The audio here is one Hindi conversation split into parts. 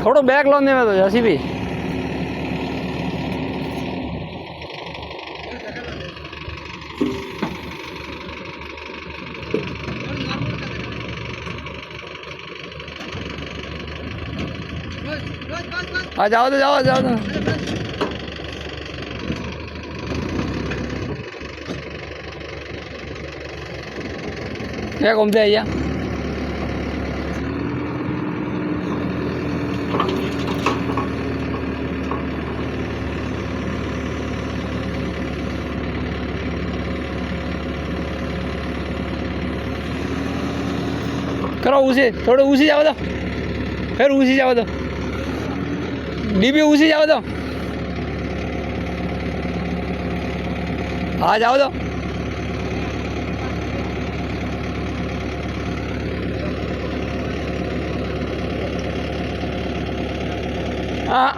थोड़ो बैक लो ने में तो जैसी भी हाँ जाओ तो जाओ जाओ तो क्या घूमते आइया करो उसी थोड़े उसी जाओ तो फिर उसी जाओ तो डीबी उसी जाओ तो हाँ जाओ तो हाँ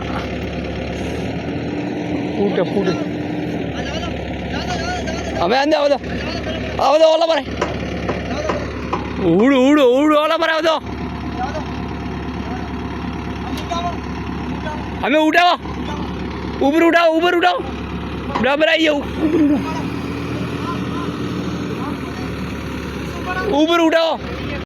फूटे फूटे हमें अंदर आओ तो ओला पर उड़ उड़ उड़ ओला पर आओ तो हमें उठाओ ऊपर उठाओ बराबर आइए ऊपर उठाओ